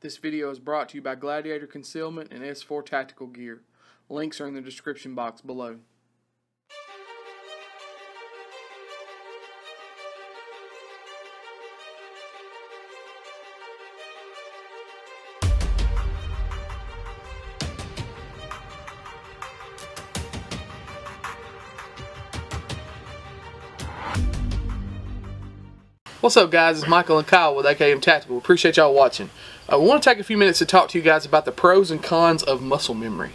This video is brought to you by Gladiator Concealment and S4 Tactical Gear. Links are in the description box below. What's up, guys? It's Michael and Kyle with AKM Tactical. Appreciate y'all watching. We want to take a few minutes to talk to you guys about the pros and cons of muscle memory.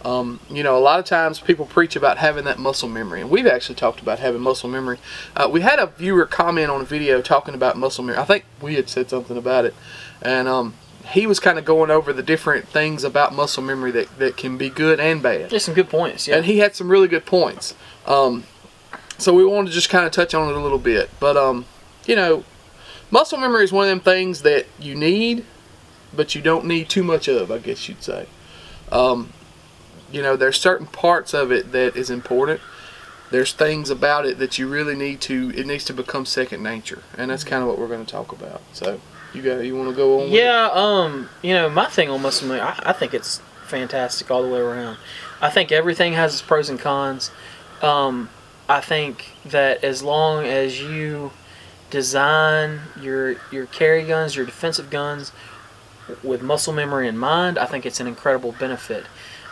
You know, a lot of times people preach about having that muscle memory, and we've actually talked about having muscle memory. We had a viewer comment on a video talking about muscle memory. I think we had said something about it, and he was kind of going over the different things about muscle memory that can be good and bad. Just some good points, yeah. And he had some really good points. So we wanted to just kind of touch on it a little bit. But, you know, muscle memory is one of them things that you need, but you don't need too much of, I guess you'd say. You know, there's certain parts of it that is important. There's things about it that you really need to, it needs to become second nature. And that's kind of what we're going to talk about. So, you want to go on with it? You know, my thing on muscle memory, I think it's fantastic all the way around. I think everything has its pros and cons. I think that as long as you design your carry guns, your defensive guns with muscle memory in mind, I think it's an incredible benefit.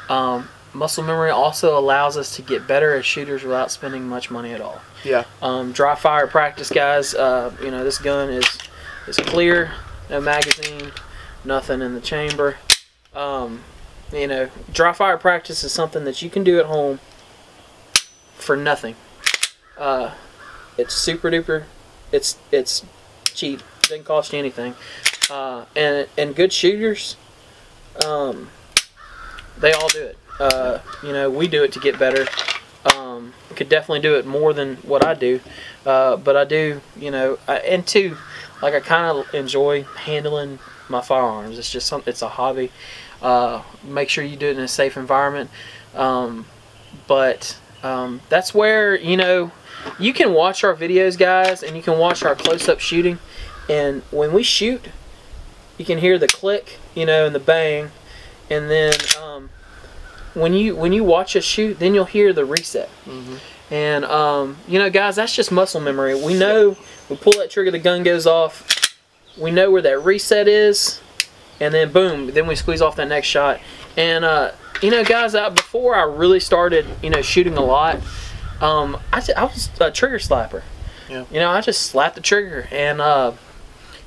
Muscle memory also allows us to get better as shooters without spending much money at all. Yeah. Dry fire practice, guys. You know, this gun is clear, no magazine, nothing in the chamber. You know, dry fire practice is something that you can do at home for nothing. It's super duper. It's cheap. Doesn't cost you anything. And good shooters, they all do it. You know, we do it to get better. Could definitely do it more than what I do, but I do. You know, and two, like I kind of enjoy handling my firearms. It's just something. It's a hobby. Make sure you do it in a safe environment. But that's where, you know, you can watch our videos, guys, and you can watch our close-up shooting. And when we shoot, you can hear the click, you know, and the bang. And then when you watch us shoot, then you'll hear the reset. Mm-hmm. And you know, guys, that's just muscle memory. We know we pull that trigger, the gun goes off. We know where that reset is, and then boom, then we squeeze off that next shot. And you know, guys, before I really started, you know, shooting a lot, I was a trigger slapper. Yeah. You know, I just slapped the trigger, and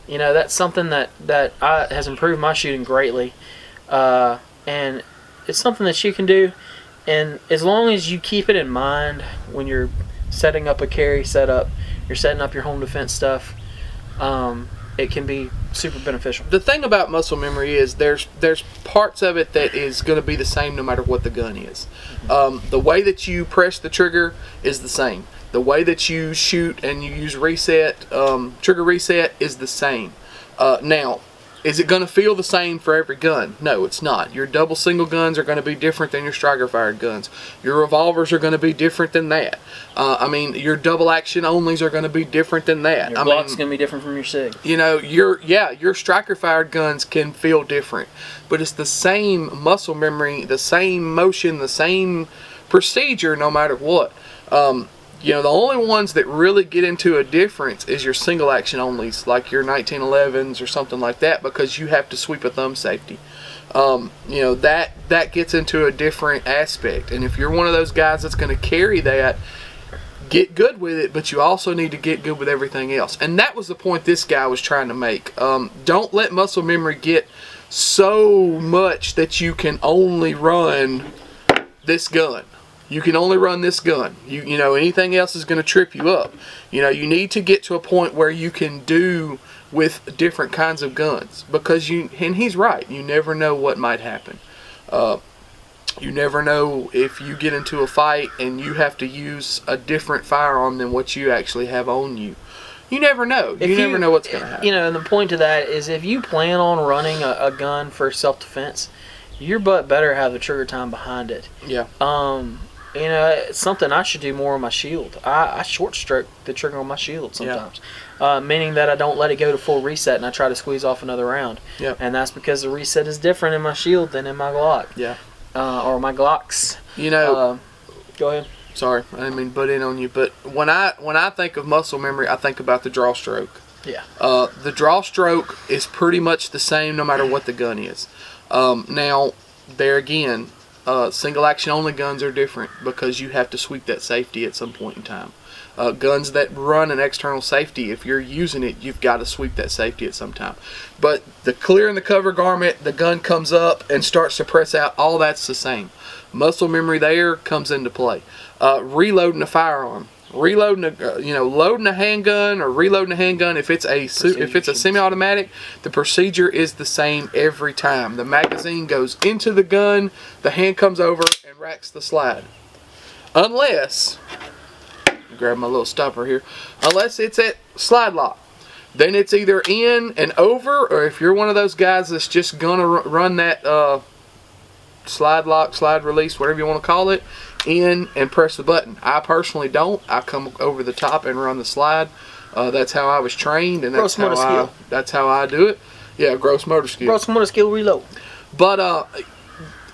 you know, that's something that has improved my shooting greatly. And it's something that you can do, and as long as you keep it in mind when you're setting up a carry setup, you're setting up your home defense stuff, it can be super beneficial. The thing about muscle memory is there's parts of it that is going to be the same no matter what the gun is. The way that you press the trigger is the same. The way that you shoot and you use reset, trigger reset, is the same. Now, is it going to feel the same for every gun? No, it's not. Your double single guns are going to be different than your striker fired guns. Your revolvers are going to be different than that. I mean, your double action onlys are going to be different than that. Your Glock's going to be different from your SIG. You know, your striker fired guns can feel different, but it's the same muscle memory, the same motion, the same procedure, no matter what. You know, the only ones that really get into a difference is your single action onlys, like your 1911s or something like that, because you have to sweep a thumb safety. You know, that gets into a different aspect. And if you're one of those guys that's going to carry that, get good with it, but you also need to get good with everything else. And that was the point this guy was trying to make. Don't let muscle memory get so much that you can only run this gun. You can only run this gun. You know, anything else is going to trip you up. You know, you need to get to a point where you can do with different kinds of guns, because and he's right, you never know what might happen. You never know if you get into a fight and you have to use a different firearm than what you actually have on you. You never know. You never know what's going to happen. You know, and the point to that is, if you plan on running a gun for self-defense, your butt better have the trigger time behind it. Yeah. it's something I should do more on my shield. I short stroke the trigger on my shield sometimes, meaning that I don't let it go to full reset and I try to squeeze off another round. Yep. And that's because the reset is different in my shield than in my Glock. Yeah. Or my Glocks. You know. Go ahead. Sorry, I didn't mean to butt in on you, but when I think of muscle memory, I think about the draw stroke. Yeah. The draw stroke is pretty much the same no matter what the gun is. Now, there again, single action only guns are different because you have to sweep that safety at some point in time. Guns that run an external safety, if you're using it, you've got to sweep that safety at some time. But the clear and the cover garment, the gun comes up and starts to press out, all that's the same. Muscle memory there comes into play. Reloading a firearm, loading a handgun or reloading a handgun. If it's a semi-automatic, the procedure is the same every time. The magazine goes into the gun, the hand comes over and racks the slide. Unless, grab my little stopper here, unless it's at slide lock. Then it's either in and over, or if you're one of those guys that's just gonna run that slide lock, slide release, whatever you want to call it, in and press the button. I personally don't. I come over the top and run the slide. That's how I was trained, and that's how I do it. Yeah, gross motor skill. Gross motor skill reload. But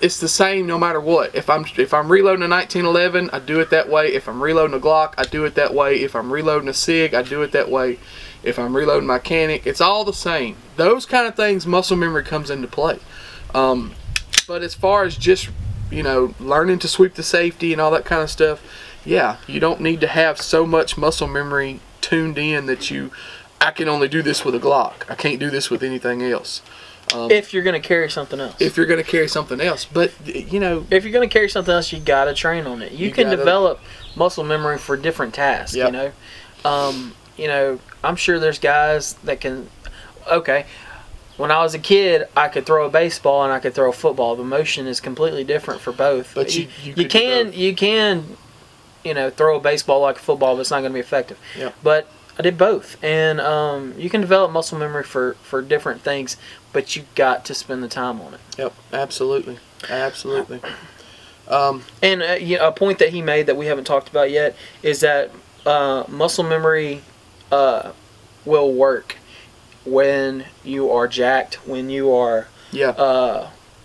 it's the same no matter what. If I'm reloading a 1911, I do it that way. If I'm reloading a Glock, I do it that way. If I'm reloading a SIG, I do it that way. If I'm reloading my Canic, it's all the same. Those kind of things, muscle memory comes into play. But as far as just, learning to sweep the safety and all that kind of stuff, yeah, you don't need to have so much muscle memory tuned in that I can only do this with a Glock. I can't do this with anything else. If you're going to carry something else. If you're going to carry something else. But, if you're going to carry something else, you got to train on it. You can develop muscle memory for different tasks, yep. I'm sure there's guys that can, when I was a kid, I could throw a baseball and I could throw a football. The motion is completely different for both. But you can throw a baseball like a football, but it's not going to be effective. Yep. But I did both, and you can develop muscle memory for different things, but you got to spend the time on it. Yep, absolutely. And a point that he made that we haven't talked about yet is that muscle memory will work when you are jacked, when you are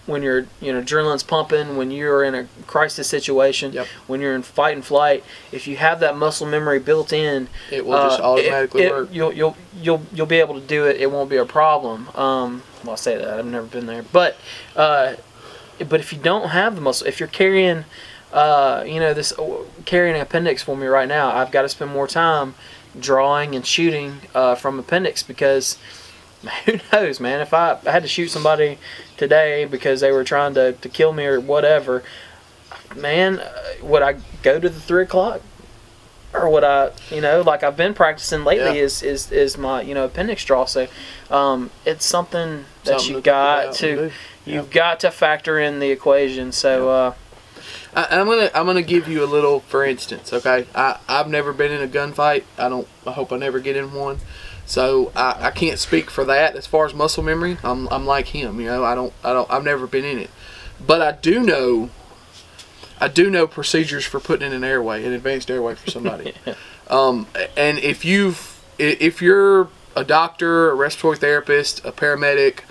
when your adrenaline's pumping, when you're in a crisis situation, yep. when you're in fight and flight. If you have that muscle memory built in, it will just automatically work. You'll be able to do it. It won't be a problem. Well, I say that I've never been there, but if you don't have the muscle, if you're carrying carrying an appendix for me right now, I've got to spend more time drawing and shooting from appendix, because who knows, man, if I had to shoot somebody today because they were trying to kill me or whatever, man, would I go to the 3 o'clock? Or would I, like I've been practicing lately is my, appendix draw. So it's something that you've got to factor in the equation. So I'm gonna give you a little, for instance, okay? I've never been in a gunfight. I hope I never get in one. So I can't speak for that as far as muscle memory. I'm like him, I've never been in it. But I do know procedures for putting in an advanced airway for somebody. And if you're a doctor, a respiratory therapist, a paramedic,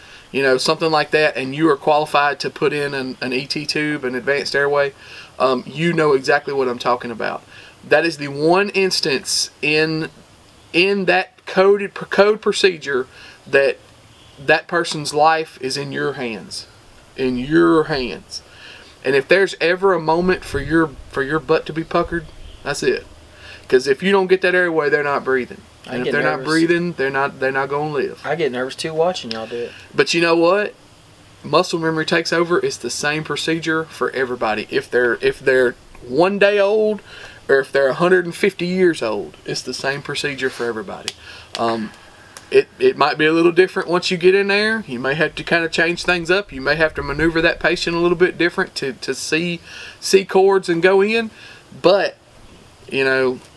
something like that, and you are qualified to put in an ET tube, an advanced airway, you know exactly what I'm talking about. That is the one instance in that code procedure that person's life is in your hands. In your hands. And if there's ever a moment for your butt to be puckered, that's it. Because if you don't get that airway, they're not breathing. And if they're not breathing, they're not going to live. I get nervous too watching y'all do it. But you know what? Muscle memory takes over. It's the same procedure for everybody. If they're 1 day old, or if they're 150 years old, it's the same procedure for everybody. It might be a little different once you get in there. You may have to kind of change things up. You may have to maneuver that patient a little bit different to see chords and go in. But,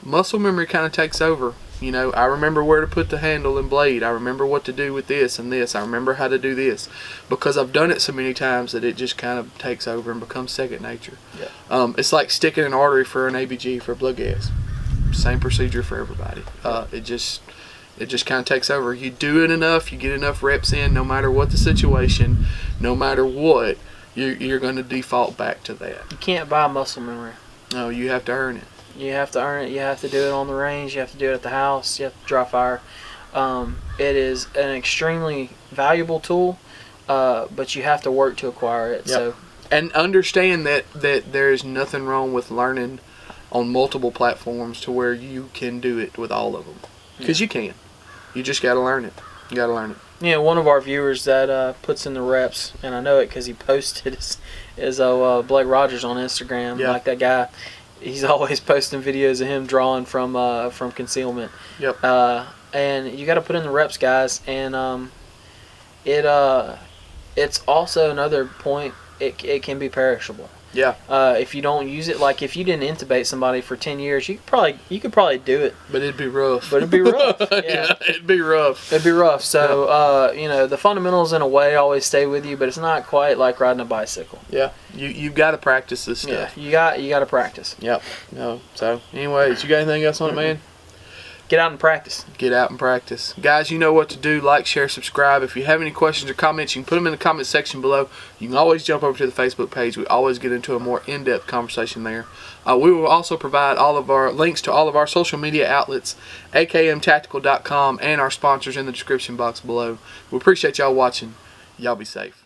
muscle memory kind of takes over. You know, I remember where to put the handle and blade. I remember what to do with this and this. I remember how to do this, because I've done it so many times that it just kind of takes over and becomes second nature. Yeah. It's like sticking an artery for an ABG for blood gas. Same procedure for everybody. It just kind of takes over. You do it enough, you get enough reps in, no matter what the situation, no matter what, you're going to default back to that. You can't buy muscle memory. No, you have to earn it. You have to earn it. You have to do it on the range. You have to do it at the house. You have to dry fire. It is an extremely valuable tool, but you have to work to acquire it. Yep. So, and understand that there is nothing wrong with learning on multiple platforms to where you can do it with all of them, because you can. You just got to learn it. You got to learn it. Yeah, one of our viewers that puts in the reps, and I know it because he posted, is Blake Rogers on Instagram. Yeah. Like that guy, he's always posting videos of him drawing from concealment. Yep. And you got to put in the reps, guys. And it's also another point. It can be perishable. Yeah. If you don't use it, like if you didn't intubate somebody for 10 years, you could probably do it. But it'd be rough. But it'd be rough. Yeah. Yeah, it'd be rough. It'd be rough. So, you know, the fundamentals in a way always stay with you, but it's not quite like riding a bicycle. Yeah. You've got to practice this stuff. Yeah, you got to practice. Yep. No. So, anyways, you got anything else on it, man? Get out and practice. Get out and practice. Guys, you know what to do. Like, share, subscribe. If you have any questions or comments, you can put them in the comment section below. You can always jump over to the Facebook page. We always get into a more in-depth conversation there. We will also provide all of our links to all of our social media outlets, akmtactical.com, and our sponsors in the description box below. We appreciate y'all watching. Y'all be safe.